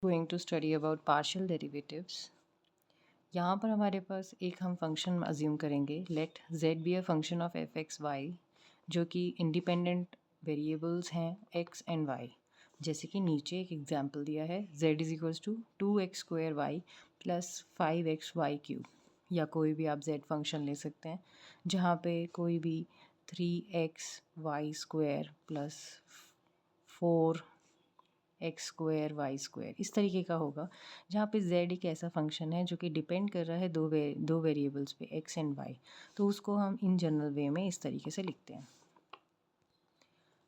Going to study about partial derivatives. यहाँ पर हमारे पास एक हम फंक्शन अज्यूम करेंगे, let z be a function of F x Y, जो कि इंडिपेंडेंट वेरिएबल्स हैं x एंड y। जैसे कि नीचे एक एग्जांपल दिया है, z is equals to 2x² y plus 5xy cube, या कोई भी आप z फंक्शन ले सकते हैं जहाँ पे कोई भी 3xy² प्लस 4x² y² तरीके का होगा, जहाँ पे z एक ऐसा फंक्शन है जो कि डिपेंड कर रहा है दो वेरिएबल्स पे x एंड y। तो उसको हम इन जनरल वे में इस तरीके से लिखते हैं।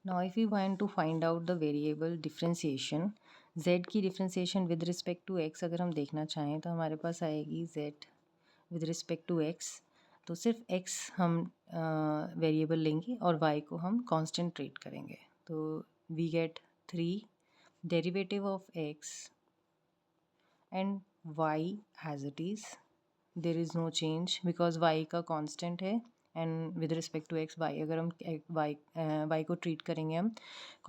Now if you want to find out the variable differentiation, z की differentiation with respect to x अगर हम देखना चाहें तो हमारे पास आएगी z with respect to x। तो सिर्फ x हम वेरिएबल लेंगे और y को हम कांस्टेंट ट्रीट करेंगे। तो we get 3 derivative of x and y as it is, there is no change because y का constant है and with respect to x y, अगर हम y को treat करेंगे हम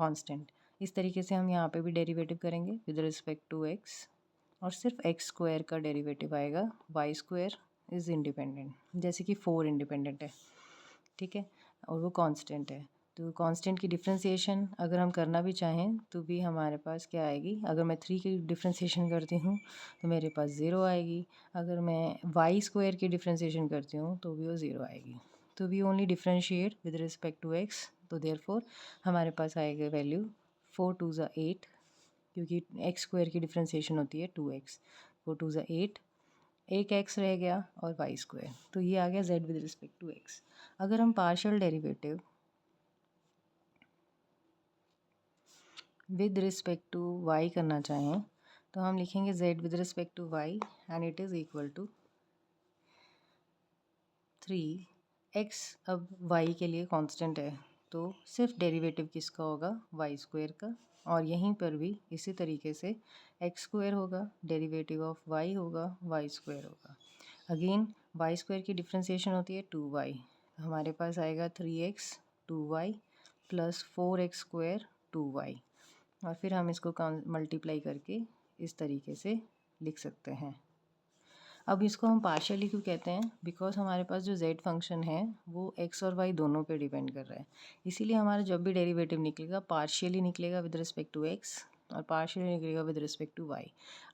constant, इस तरीके से हम यहाँ पे भी derivative करेंगे with respect to x, और सिर्फ x² का derivative आएगा, y² is independent, जैसे कि 4 independent है, ठीक है, और वो कांस्टेंट है। तो कांस्टेंट की डिफ्रेंसिएशन अगर हम करना भी चाहें तो भी हमारे पास क्या आएगी, अगर मैं 3 की डिफ्रेंसिएशन करती हूँ तो मेरे पास 0 आएगी, अगर मैं y² की डिफ्रेंसिएशन करती हूँ तो भी वो 0 आएगी। तो we only differentiate with respect to x, तो देयरफॉर हमारे पास आएगा वैल्यू 4 2 ज़ा 8, क्योंकि x² की डिफ्रेंसिएशन होती है 2x, 4 2 ज़ा 8, एक x रह गया और y², तो ये आ गया z with respect to x। अगर हम partial derivative with respect to y करना चाहें तो हम लिखेंगे z with respect to y and it is equal to 3x। अब y के लिए कांस्टेंट है तो सिर्फ डेरिवेटिव किसका होगा, y² का, और यहीं पर भी इसी तरीके से x² होगा, डेरिवेटिव ऑफ y होगा, y² होगा। अगेन y² की डिफ्रेंसिएशन होती है 2y, हमारे पास आएगा 3x 2y plus 4x² 2y, और फिर हम इसको मल्टीप्लाई करके इस तरीके से लिख सकते हैं। अब इसको हम पार्शियली क्यों कहते हैं, बिकॉज हमारे पास जो z फंक्शन है वो x और y दोनों पे डिपेंड कर रहा है, इसीलिए हमारा जब भी डेरिवेटिव निकलेगा पार्शियली निकलेगा विद रिस्पेक्ट टू x और पार्शियली निकलेगा विद रिस्पेक्ट टू y।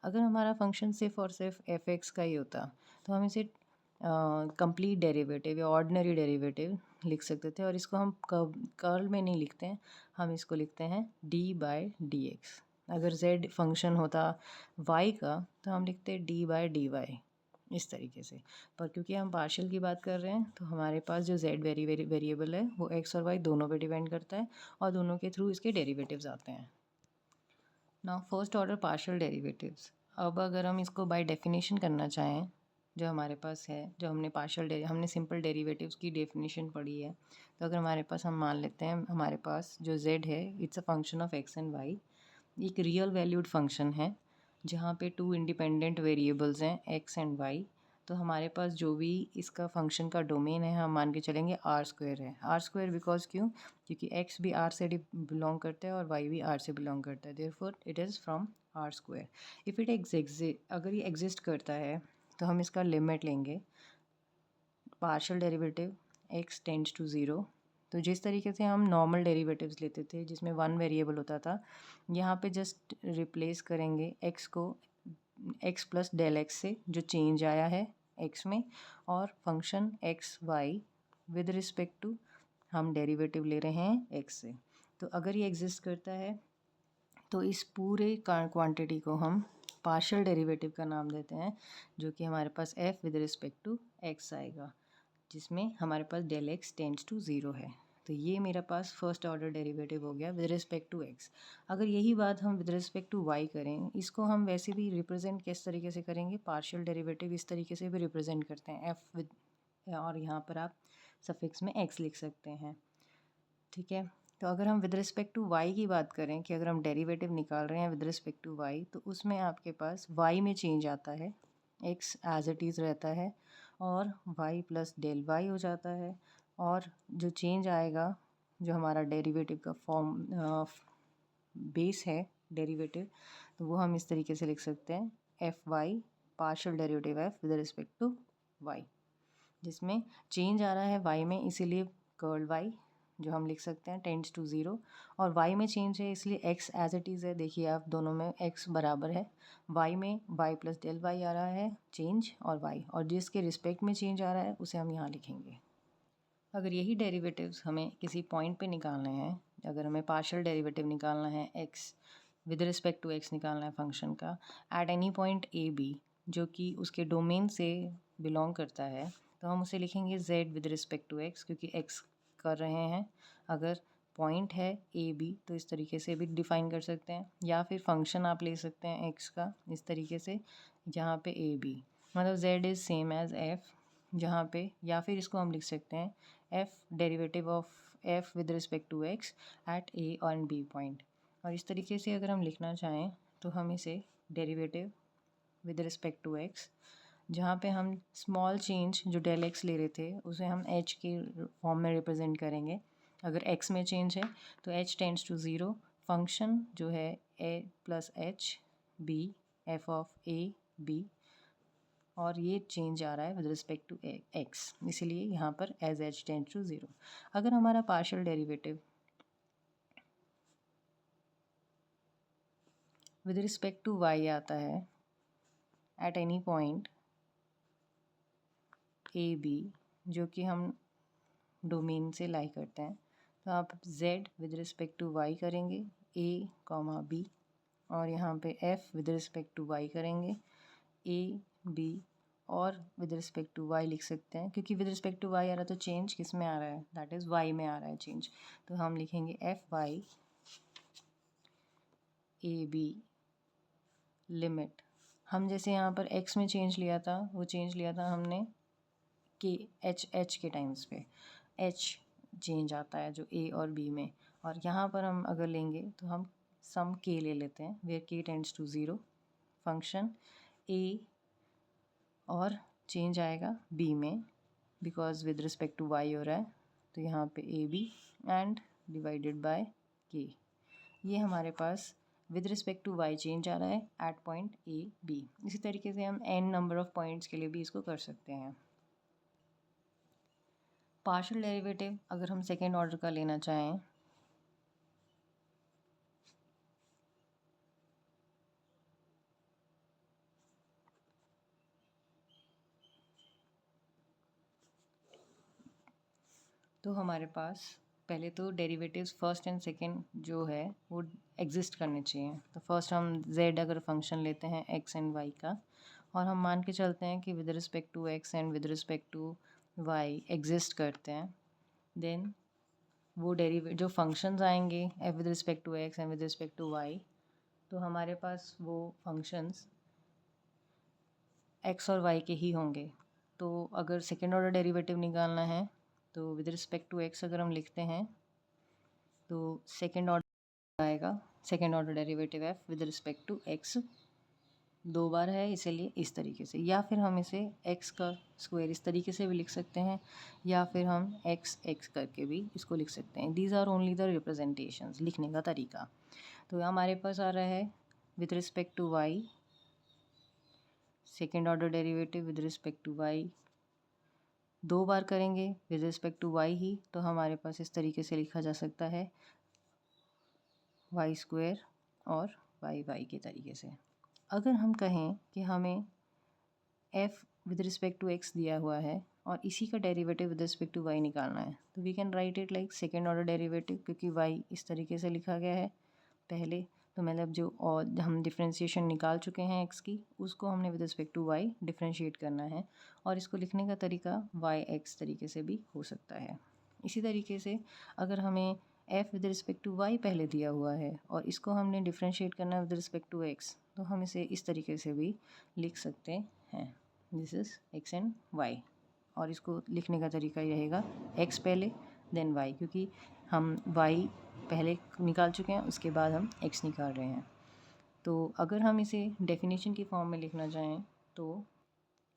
अगर हमारा फंक्शन सिर्फ और सिर्फ f(x) का ही होता तो हम इसे कंप्लीट डेरिवेटिव या ऑर्डिनरी डेरिवेटिव लिख सकते थे, और इसको हम कर्ल में नहीं लिखते हैं, हम इसको लिखते हैं d/dx। अगर z फंक्शन होता y का तो हम लिखते d/dy इस तरीके से, पर क्योंकि हम पार्शियल की बात कर रहे हैं तो हमारे पास जो z वेरिएबल है वो x और y दोनों पे डिपेंड करता है और दोनों के थ्रू इसके डेरिवेटिव्स आते हैं। Now first order partial derivatives. अब अगर हम इसको बाय डेफिनेशन करना चाहें, जो हमारे पास है, जो हमने हमने सिंपल डेरिवेटिव्स की डेफिनेशन पढ़ी है, तो अगर हमारे पास हम मान लेते हैं हमारे पास जो z है it's a function of x and y, एक रियल वैल्यूड फंक्शन है जहाँ पे 2 इंडिपेंडेंट वेरिएबल्स हैं x एंड y। तो हमारे पास जो भी इसका फंक्शन का डोमेन है हम मान के चलेंगे r² है, r² बिकॉज क्यों, क्योंकि x भी r से बिलोंग करता है और y भी r से बिलोंग करता है, therefore it is from r²। If it अगर ये एग्जिस्ट करता है तो हम इसका लिमिट लेंगे partial derivative x tends to 0। तो जिस तरीके से हम नॉर्मल डेरिवेटिव्स लेते थे जिसमें 1 वेरिएबल होता था, यहाँ पे जस्ट रिप्लेस करेंगे x को x प्लस डेल x से, जो चेंज आया है x में, और function x y with respect to हम डेरिवेटिव ले रहे हैं x से। तो अगर ये एग्जिस्ट करता है तो इस पूरे क्वांटिटी को हम पार्शियल डेरिवेटिव का नाम देते हैं, जो कि हमारे पास f with respect to x आएगा, जिसमें हमारे पास डेल x टेंड्स टू 0 है। तो ये मेरा पास फर्स्ट ऑर्डर डेरिवेटिव हो गया विद रिस्पेक्ट टू x। अगर यही बात हम विद रिस्पेक्ट टू y करें, इसको हम वैसे भी रिप्रेजेंट किस तरीके से करेंगे, पार्शियल डेरिवेटिव इस तरीके से भी रिप्रेजेंट करते हैं f विद, और यहाँ पर आप सफिक्स में x लिख सकते हैं, ठीक है। तो अगर हम विद रिस्पेक्ट टू y की बात करें कि अगर हम डेरिवेटिव निकाल रहे हैं विद रिस्पेक्ट टू y, तो उसमें आपके पास y में चेंज आता है, x एज इट इज़ रहता है और y प्लस डेल y हो जाता है, और जो चेंज आएगा, जो हमारा डेरिवेटिव का फॉर्म बेस है डेरिवेटिव, तो वो हम इस तरीके से लिख सकते हैं F Y partial derivative F with respect to Y, जिसमें चेंज आ रहा है वाई में, इसीलिए कर्ल वाई जो हम लिख सकते हैं टेंड्स टू 0, और वाई में चेंज है इसलिए एक्स एज इट इज़ है। देखिए आप दोनों में एक्स बराबर है, वाई में वाई प्लस डेल वाई आ रहा है चेंज, और वाई और जिसके रिस्पेक्ट में चेंज आ रहा है उसे हम यहाँ लिखेंगे। अगर यही डेरिवेटिव्स हमें किसी पॉइंट पे निकालने हैं, अगर हमें पार्शियल डेरिवेटिव निकालना है X with respect to X निकालना है फंक्शन का at any point A B जो कि उसके डोमेन से बिलोंग करता है, तो हम उसे लिखेंगे z with respect to x, क्योंकि x कर रहे हैं। अगर पॉइंट है ए बी तो इस तरीके से भी डिफाइन कर सकते हैं, या फिर फंक्शन आप ले सकते हैं x का इस तरीके से जहाँ पे ए बी मतलब z is same as f जहाँ पे, या फिर इसको हम लिख सकते हैं f derivative of f with respect to x at a और बी पॉइंट। और इस तरीके से अगर हम लिखना चाहें तो हम इसे derivative with respect to x जहाँ पे हम स्मॉल चेंज जो डेल एक्स ले रहे थे उसे हम h के फॉर्म में रिप्रेजेंट करेंगे। अगर x में चेंज है तो h टेंड्स टू 0, फंक्शन जो है a plus H B F of A B, और ये चेंज आ रहा है विद रिस्पेक्ट टू x, इसीलिए यहाँ पर एज h टेंड्स टू 0। अगर हमारा partial derivative with respect to y आता है at any point A B जो कि हम डोमेन से लाई करते हैं, तो आप z with respect to y करेंगे a कॉमा b, और यहाँ पे f with respect to y करेंगे a b, और विद रिस्पेक्ट टू y लिख सकते हैं क्योंकि विद रिस्पेक्ट टू y आ रहा है तो चेंज किस में आ रहा है, दैट इज़ y में आ रहा है चेंज, तो हम लिखेंगे f y a b limit. हम जैसे यहाँ पर x में चेंज लिया था वो चेंज लिया था हमने के एच के टाइम्स पे, h चेंज आता है जो a और b में, और यहाँ पर हम अगर लेंगे तो हम सम k ले लेते हैं where k tends to 0, function a और चेंज आएगा b में because with respect to y हो रहा है, तो यहाँ पे ए b and divided by k। ये हमारे पास with respect to y change आ रहा है एट पॉइंट ए बी। इसी तरीके से हम n नंबर ऑफ पॉइंट्स के लिए भी इसको कर सकते हैं। पार्शियल डेरिवेटिव अगर हम सेकेंड ऑर्डर का लेना चाहें तो हमारे पास पहले तो डेरिवेटिव्स फर्स्ट एंड सेकंड जो है वो एग्जिस्ट करने चाहिए। तो फर्स्ट हम z अगर फंक्शन लेते हैं x एंड y का, और हम मान के चलते हैं कि with respect to x and with respect to y exist करते हैं, देन वो डेरिवेट जो फंक्शंस आएंगे f with respect to x and with respect to y, तो हमारे पास वो फंक्शंस x और y के ही होंगे। तो अगर सेकेंड ऑर्डर डेरिवेटिव निकालना है तो विद रिस्पेक्ट टू x अगर हम लिखते हैं तो सेकेंड ऑर्डर आएगा, second order derivative f with respect to x दो बार है इसीलिए इस तरीके से, या फिर हम इसे x का स्क्वायर इस तरीके से भी लिख सकते हैं, या फिर हम x करके भी इसको लिख सकते हैं। These are only the representations, लिखने का तरीका। तो हमारे पास आ रहा है with respect to y second order derivative with respect to y दो बार करेंगे विद रिस्पेक्ट टू y ही, तो हमारे पास इस तरीके से लिखा जा सकता है y स्क्वायर और y के तरीके से। अगर हम कहें कि हमें f with respect to x दिया हुआ है और इसी का derivative with respect to y निकालना है, तो we can write it like second order derivative, क्योंकि y इस तरीके से लिखा गया है पहले, तो मतलब जो और हम डिफ्रेंशिएशन निकाल चुके हैं x की उसको हमने with respect to y differentiate करना है, और इसको लिखने का तरीका yx तरीके से भी हो सकता है। इसी तरीके से अगर हमें f with respect to y पहले दिया हुआ है और इसको हमने डिफ्रेंशिएट करना है विद रिस्पेक्ट टू x, तो हम इसे इस तरीके से भी लिख सकते हैं, this is x and y, और इसको लिखने का तरीका ये रहेगा x पहले देन y, क्योंकि हम y पहले निकाल चुके हैं उसके बाद हम x निकाल रहे हैं। तो अगर हम इसे डेफिनेशन की फॉर्म में लिखना चाहें तो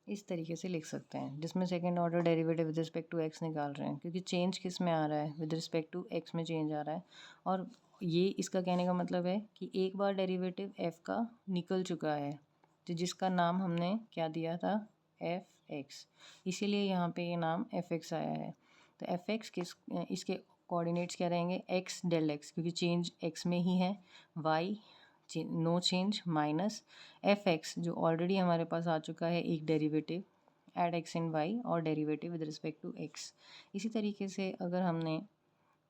इस तरीके से लिख सकते हैं, जिसमें second order derivative with respect to x निकाल रहे हैं, क्योंकि चेंज किस में आ रहा है, विद रिस्पेक्ट टू x में चेंज आ रहा है, और ये इसका कहने का मतलब है कि एक बार डेरिवेटिव f का निकल चुका है, तो जिसका नाम हमने क्या दिया था, fx, इसीलिए यहाँ पे ये नाम fx आया है। तो fx इसके कोऑर्डिनेट्स क्या रहेंगे, x डेल x, क्योंकि चेंज x में ही है, y no change, minus fx जो ऑलरेडी हमारे पास आ चुका है एक derivative at x in y और derivative with respect to x। इसी तरीके से अगर हमने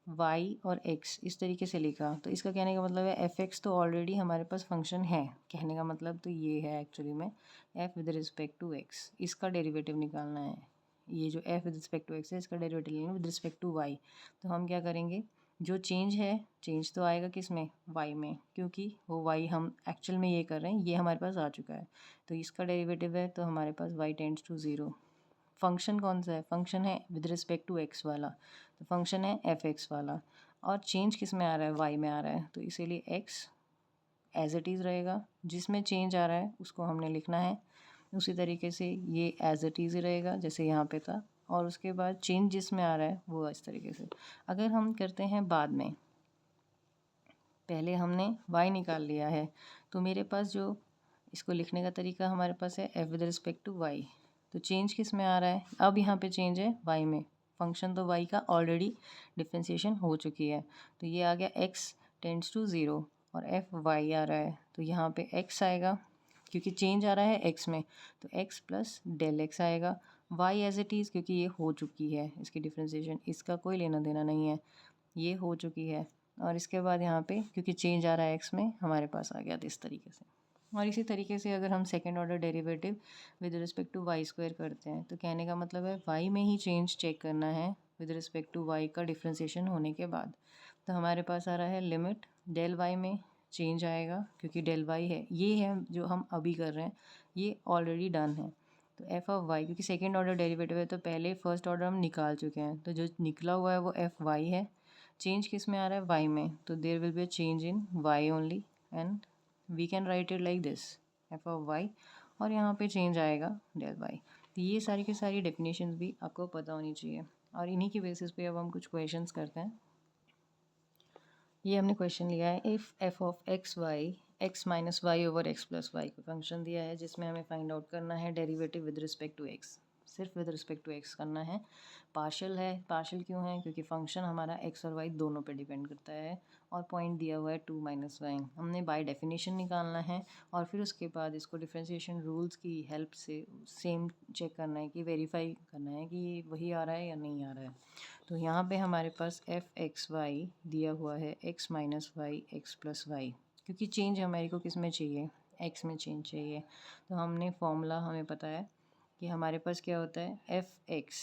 y और x इस तरीके से लिखा, तो इसका कहने का मतलब है fx तो ऑलरेडी हमारे पास फंक्शन है, कहने का मतलब तो ये है एक्चुअली में f with respect to x, इसका डेरिवेटिव निकालना है। ये जो f with respect to x है, इसका डेरिवेटिव लेना विद रिस्पेक्ट टू y। तो हम क्या करेंगे, जो चेंज है, चेंज तो आएगा किस में, y में, क्योंकि वो y हम एक्चुअल में ये कर रहे हैं, ये हमारे पास आ चुका है, तो इसका डेरिवेटिव है, तो हमारे पास y टेंड्स टू 0। फंक्शन कौन सा है, फंक्शन है विद रिस्पेक्ट टू x वाला, तो फंक्शन है fx वाला, और चेंज किस में आ रहा है, y में आ रहा है, तो इसीलिए x एज इट इज़ रहेगा, जिसमें चेंज आ रहा है उसको हमने लिखना है। उसी तरीके से ये एज इट इज़ ही रहेगा जैसे यहाँ पे था, और उसके बाद चेंज जिसमें आ रहा है वो इस तरीके से। अगर हम करते हैं बाद में, पहले हमने y निकाल लिया है, तो मेरे पास जो इसको लिखने का तरीका हमारे पास है f with respect to y। तो चेंज किस में आ रहा है, अब यहाँ पे चेंज है y में, फंक्शन तो y का ऑलरेडी डिफ्रेंशिएशन हो चुकी है, तो ये आ गया x टेंड्स टू 0 और f y आ रहा है, तो यहाँ पे x आएगा, क्योंकि चेंज आ रहा है x में, तो x प्लस डेल x आएगा, y एज इट इज़, क्योंकि ये हो चुकी है इसकी डिफ्रेंशिएशन, इसका कोई लेना देना नहीं है, ये हो चुकी है। और इसके बाद यहाँ पे क्योंकि चेंज आ रहा है x में, हमारे पास आ गया था इस तरीके से। और इसी तरीके से अगर हम second order derivative with respect to y square करते हैं, तो कहने का मतलब है y में ही चेंज चेक करना है विद रिस्पेक्ट टू y का डिफ्रेंशिएशन होने के बाद। तो हमारे पास आ रहा है लिमिट डेल y में चेंज आएगा, क्योंकि डेल y है, ये है जो हम अभी कर रहे हैं, ये ऑलरेडी डन है। तो एफ ऑफ वाई, क्योंकि सेकेंड ऑर्डर डेरिवेटिव है तो पहले फर्स्ट ऑर्डर हम निकाल चुके हैं, तो जो निकला हुआ है वो एफ वाई है, चेंज किस में आ रहा है, y में, तो there will be a change in y only, and we can write it like this f of y, और यहाँ पे चेंज आएगा डेल y। तो ये सारी की सारी डेफिनेशंस भी आपको पता होनी चाहिए, और इन्हीं की बेसिस पे अब हम कुछ क्वेश्चंस करते हैं। ये हमने क्वेश्चन लिया है, if f of x y x minus y over x plus y को फंक्शन दिया है, जिसमें हमें फाइंड आउट करना है derivative with respect to x, सिर्फ विद रिस्पेक्ट टू एक्स करना है। पार्शियल है, पार्शियल क्यों है, क्योंकि फंक्शन हमारा एक्स और वाई दोनों पे डिपेंड करता है, और पॉइंट दिया हुआ है 2 माइनस वाई, हमने बाय डेफिनेशन निकालना है, और फिर उसके बाद इसको डिफ्रेंशिएशन रूल्स की हेल्प से सेम चेक करना है, कि वेरीफाई करना है कि ये वही आ रहा है या नहीं आ रहा है। तो यहाँ पे हमारे पास एफ एक्स वाई दिया हुआ है x minus y x plus y, क्योंकि चेंज हमारे को किस में चाहिए, एक्स में चेंज चाहिए। तो हमने फॉर्मूला हमें पता है कि हमारे पास क्या होता है, एफ एक्स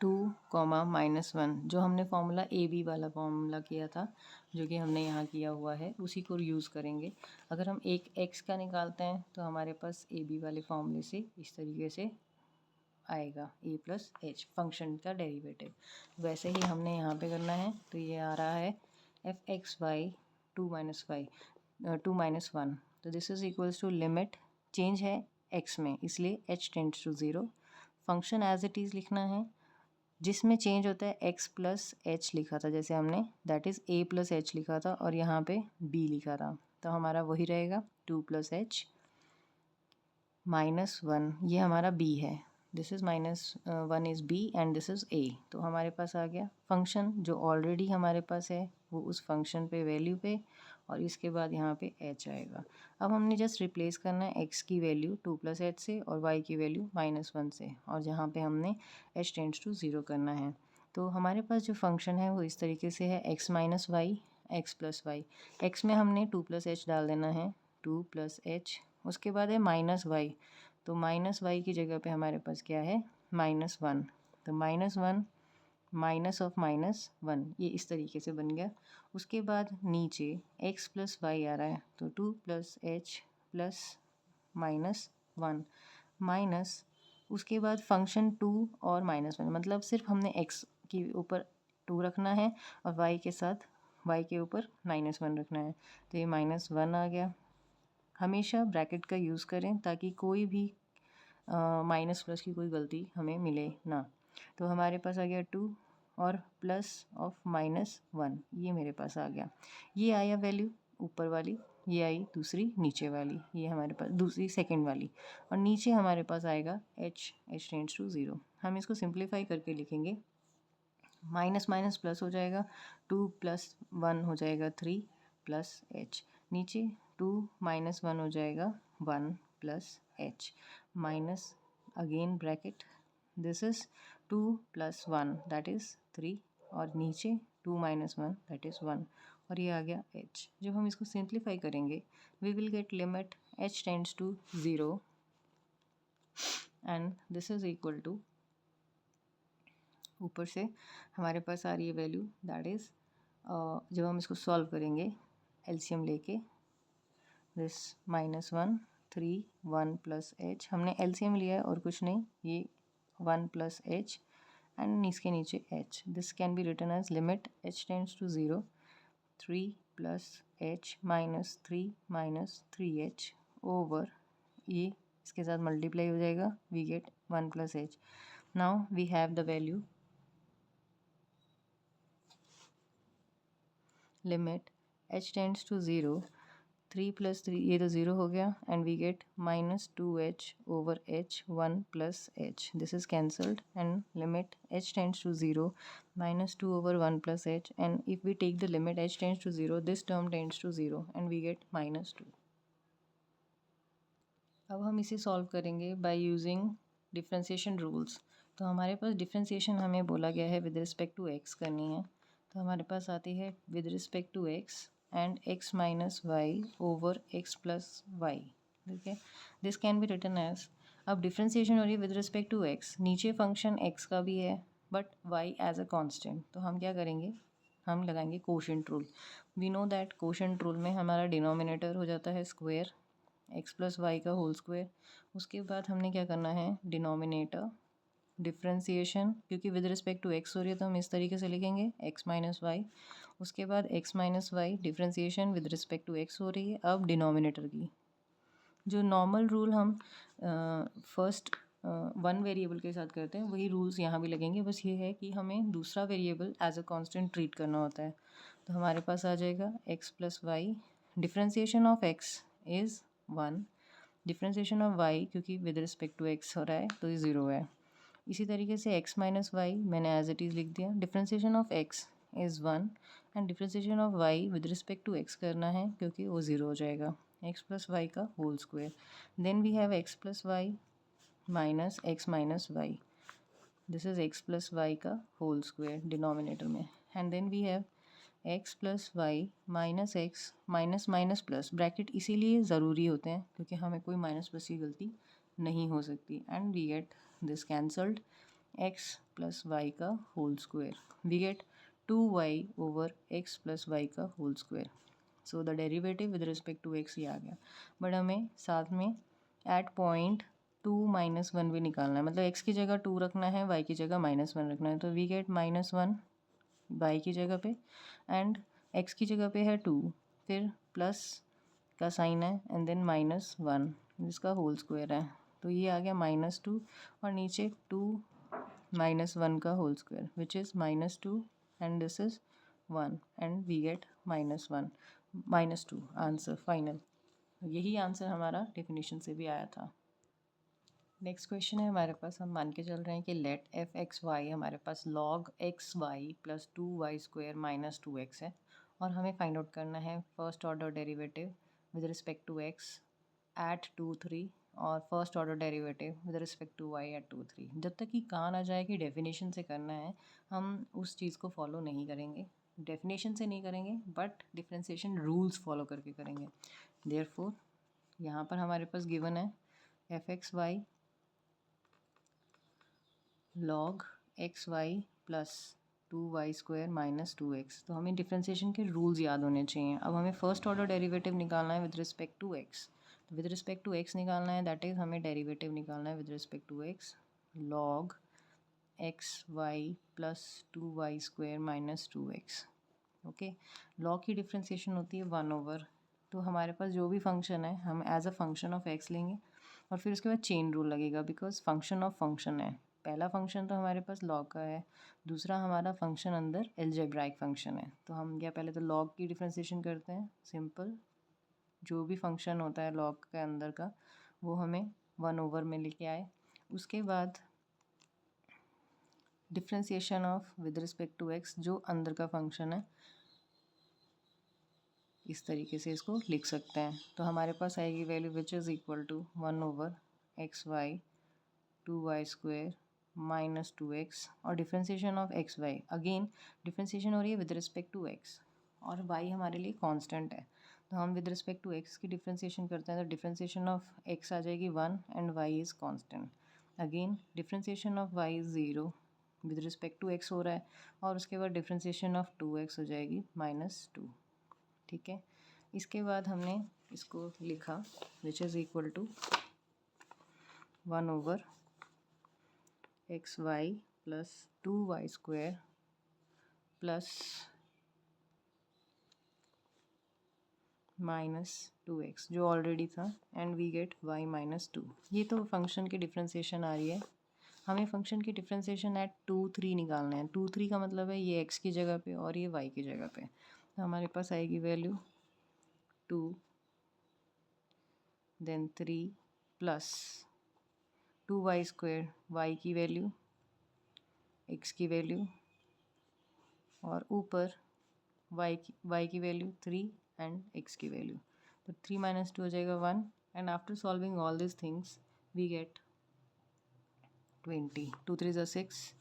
2 कॉमा माइनस 1, जो हमने फार्मूला ए बी वाला फार्मूला किया था, जो कि हमने यहाँ किया हुआ है, उसी को यूज़ करेंगे। अगर हम एक एक्स का निकालते हैं तो हमारे पास ए बी वाले फार्मूले से इस तरीके से आएगा ए प्लस एच, फंक्शन का डेरिवेटिव। वैसे ही हमने यहाँ पे करना है, तो ये आ रहा है f x y 2 minus y 2 minus 1, तो this is equals to limit, change है एक्स में इसलिए h tends to 0, function as it is लिखना है, जिसमें चेंज होता है एक्स प्लस एच लिखा था जैसे हमने, that is a plus H लिखा था, और यहाँ पे बी लिखा था, तो हमारा वही रहेगा 2 प्लस एच माइनस 1, ये हमारा बी है, this is minus 1 is b and this is a. तो हमारे पास आ गया फंक्शन जो ऑलरेडी हमारे पास है, वो उस फंक्शन पे वैल्यू पे, और इसके बाद यहाँ पे एच आएगा। अब हमने जस्ट रिप्लेस करना है एक्स की वैल्यू 2 प्लस एच से और वाई की वैल्यू माइनस 1 से, और जहाँ पे हमने एच टेंड्स टू 0 करना है। तो हमारे पास जो फंक्शन है वो इस तरीके से है, x minus y x plus y, x में हमने 2 प्लस एच डाल देना है, 2 प्लस एच, उसके बाद है माइनस वाई, तो माइनस वाई की जगह पे हमारे पास क्या है, माइनस 1, तो माइनस 1 माइनस ऑफ माइनस 1, ये इस तरीके से बन गया। उसके बाद नीचे x प्लस वाई आ रहा है, तो 2 plus H plus minus 1 minus, उसके बाद फंक्शन 2 और माइनस 1, मतलब सिर्फ हमने x के ऊपर 2 रखना है और y के साथ y के ऊपर माइनस 1 रखना है, तो ये माइनस 1 आ गया। हमेशा ब्रैकेट का यूज़ करें ताकि कोई भी माइनस प्लस की कोई गलती हमें मिले ना। तो हमारे पास आ गया 2 और प्लस ऑफ -1, ये मेरे पास आ गया। ये आया वैल्यू ऊपर वाली, ये आई दूसरी नीचे वाली, ये हमारे पास दूसरी सेकंड वाली, और नीचे हमारे पास आएगा h टेंड्स टू 0। हम इसको सिंप्लीफाई करके लिखेंगे, माइनस माइनस प्लस हो जाएगा, 2 + 1 हो जाएगा 3 प्लस h, नीचे 2 - 1 हो जाएगा 1 plus h, minus again bracket, this is 2 + 1 that is 3, और नीचे 2 - 1 दैट इज़ 1, और ये आ गया h। जब हम इसको सिंप्लीफाई करेंगे we will get limit h tends to 0 and this is equal to, ऊपर से हमारे पास आ रही है वैल्यू दैट इज़, जब हम इसको सॉल्व करेंगे एलसीएम लेके, दिस -1 3 1 प्लस h, हमने एलसीएम लिया है और कुछ नहीं, ये 1 प्लस h एंड इसके नीचे h, this can be written as limit h tends to 0 3 plus h minus 3 minus 3h over, ये इसके साथ मल्टीप्लाई हो जाएगा, we get 1 plus h। Now we have the value limit h tends to 0 3 + 3, ये तो 0 हो गया, and we get -2h over h 1 plus h, this is cancelled, and limit h tends to 0 -2 over 1 plus h, and if we take the limit h tends to 0 this term tends to 0 and we get -2। अब हम इसे solve करेंगे by using differentiation rules. तो हमारे पास differentiation हमें बोला गया है विद रिस्पेक्ट टू x करनी है, तो हमारे पास आती है with respect to x and x minus y over x plus y, ठीक है, this can be written as, अब डिफ्रेंशिएशन हो रही है विद रिस्पेक्ट टू x, नीचे फंक्शन x का भी है but y as a constant, तो हम क्या करेंगे, हम लगाएंगे quotient rule. We know that quotient rule में हमारा डिनोमिनेटर हो जाता है स्क्वायर x प्लस वाई का होल स्क्वायर, उसके बाद हमने क्या करना है, डिनोमिनेटर डिफ्रेंशिएशन, क्योंकि विद रिस्पेक्ट टू x हो रही है तो हम इस तरीके से लिखेंगे x माइनस वाई, उसके बाद x minus y differentiation with respect to x हो रही है, अब डिनोमिनेटर की जो नॉर्मल रूल हम फर्स्ट वन वेरिएबल के साथ करते हैं वही रूल्स यहाँ भी लगेंगे, बस ये है कि हमें दूसरा variable as a constant treat करना होता है। तो हमारे पास आ जाएगा x plus y, differentiation of x is 1, differentiation of y क्योंकि विद रिस्पेक्ट टू x हो रहा है तो ये 0 है। इसी तरीके से x माइनस वाई मैंने एज इट इज़ लिख दिया, differentiation of x is 1 and differentiation of y with respect to x करना है क्योंकि वो 0 हो जाएगा, x प्लस वाई का whole square, then we have x plus y minus x minus y, this is x plus y का whole square denominator में, and then we have x plus y minus x minus minus plus, bracket इसीलिए ज़रूरी होते हैं क्योंकि हमें कोई minus plus की गलती नहीं हो सकती, and we get this cancelled, x plus y का whole square, we get 2y over x plus y का whole square, so the derivative with respect to x ये आ गया, बट हमें साथ में एट पॉइंट 2 - 1 भी निकालना है, मतलब x की जगह 2 रखना है, y की जगह -1 रखना है, तो वी गेट -1 y की जगह पे एंड x की जगह पे है 2, फिर प्लस का साइन है एंड देन -1 जिसका होल स्क्वायर है, तो ये आ गया -2 और नीचे 2 -1 का whole square which is -2 and this is 1 and we get -1 -2 answer final. यही आंसर हमारा डेफिनेशन से भी आया था। नेक्स्ट क्वेश्चन है हमारे पास, हम मान के चल रहे हैं कि लेट एफ एक्स वाई हमारे पास log x y plus 2y square minus 2x है, और हमें फाइंड आउट करना है first order derivative with respect to x at 2 3 और first order derivative with respect to y at 2 3। जब तक कि कहा ना जाए कि डेफिनेशन से करना है हम उस चीज़ को फॉलो नहीं करेंगे, डेफिनेशन से नहीं करेंगे बट डिफ्रेंशिएशन रूल्स फॉलो करके करेंगे। देयरफॉर यहाँ पर हमारे पास गिवन है f x y log x y plus 2y square minus 2x, तो हमें डिफ्रेंशिएशन के रूल्स याद होने चाहिए। अब हमें फर्स्ट ऑर्डर डेरिवेटिव निकालना है विद रिस्पेक्ट टू x, तो विद रिस्पेक्ट टू x निकालना है, दैट इज़ हमें डेरिवेटिव निकालना है with respect to x log x y plus 2y square minus 2x। Okay, log की डिफ्रेंशिएशन होती है 1/, तो हमारे पास जो भी फंक्शन है हम as a function of x लेंगे और फिर उसके बाद चेन रूल लगेगा बिकॉज फंक्शन ऑफ फंक्शन है, पहला फंक्शन तो हमारे पास लॉग का है, दूसरा हमारा फंक्शन अंदर एल्जेब्राइक फंक्शन है। तो हम क्या पहले तो लॉग की डिफ्रेंसिएशन करते हैं। सिंपल, जो भी फंक्शन होता है लॉग के अंदर का वो हमें 1/, में लेके आए। उसके बाद differentiation of with respect to x, जो अंदर का फंक्शन है, इस तरीके से इसको लिख सकते हैं। तो हमारे पास आएगी value which is equal to 1/xy 2y² minus 2x, और differentiation of x y, again differentiation हो रही है विद रिस्पेक्ट टू एक्स, और y हमारे लिए कांस्टेंट है। तो हम विद रिस्पेक्ट टू x की डिफ्रेंसिएशन करते हैं, तो डिफ्रेंसिएशन ऑफ x आ जाएगी 1 and y is constant. Again differentiation of y is 0, with respect to x हो रहा है, और उसके बाद डिफ्रेंसिएशन ऑफ 2x हो जाएगी -2। ठीक है, इसके बाद हमने इसको लिखा which is equal to 1/xy plus 2y² plus -2x, जो ऑलरेडी था, एंड वी गेट y -2। ये तो फंक्शन की डिफ्रेंसिएशन आ रही है। हमें फंक्शन की डिफ्रेंसिएशन एट 2, 3 निकालना है। 2, 3 का मतलब है ये x की जगह पे और ये y की जगह पे। तो हमारे पास आएगी value 2 then 3 plus 2y², y की वैल्यू, x की वैल्यू, और ऊपर y की वैल्यू 3 एंड x की वैल्यू। तो 3 - 2 हो जाएगा 1, and after solving all this things we get 20। 2 3 6,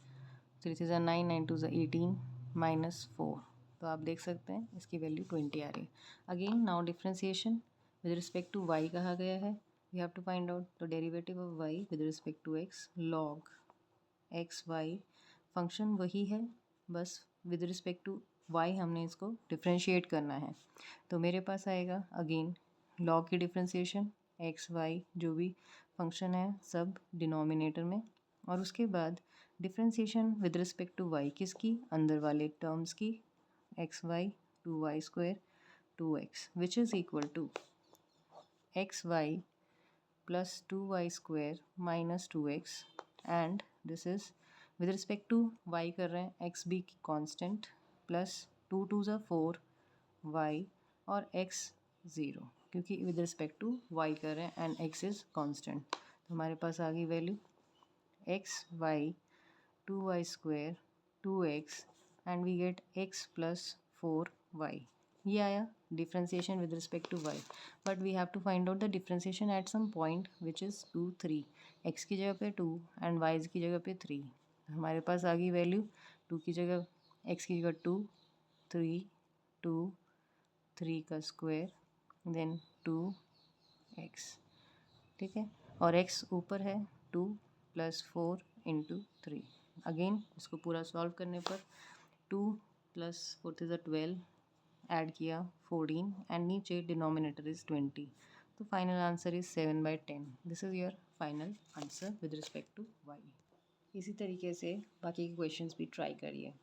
3 3 9, 9 2 18 -4। तो आप देख सकते हैं इसकी वैल्यू 20 आ रही है। Again now differentiation with respect to y कहा गया है, we have to find out the derivative of y with respect to x। Log x y function वही है, बस विद रिस्पेक्ट टू y हमने इसको डिफ्रेंशिएट करना है। तो मेरे पास आएगा अगेन लॉग की डिफ्रेंशिएशन एक्स वाई, जो भी फंक्शन है सब डिनोमिनेटर में, और उसके बाद differentiation with respect to y किसकी, अंदर वाले टर्म्स की, x y 2y² 2x which is equal to x y plus 2y² minus 2x, and this is with respect to y कर रहे हैं, x भी कांस्टेंट, प्लस 2 2 ज़ा 4 y और x 0, क्योंकि विद रिस्पेक्ट टू y कर रहे हैं एंड x इज़ कांस्टेंट। तो हमारे पास आ गई value x y 2y² 2x and we get x plus 4y। ये आया differentiation with respect to y, but we have to find out the differentiation at some point which is 2 3, x की जगह पे 2 एंड y की जगह पे 3। हमारे पास आ गई वैल्यू 2 की जगह, x की जगह 2 3 2 3 का स्क्वायर देन 2x। ठीक है, और x ऊपर है 2 + 4 × 3। अगेन इसको पूरा सॉल्व करने पर 2 + 4 = 12, ऐड किया 14, एंड नीचे डिनोमिनेटर इज़ 20। तो final answer is 7/10। This is your final answer with respect to y। इसी तरीके से बाकी के क्वेश्चंस भी ट्राई करिए।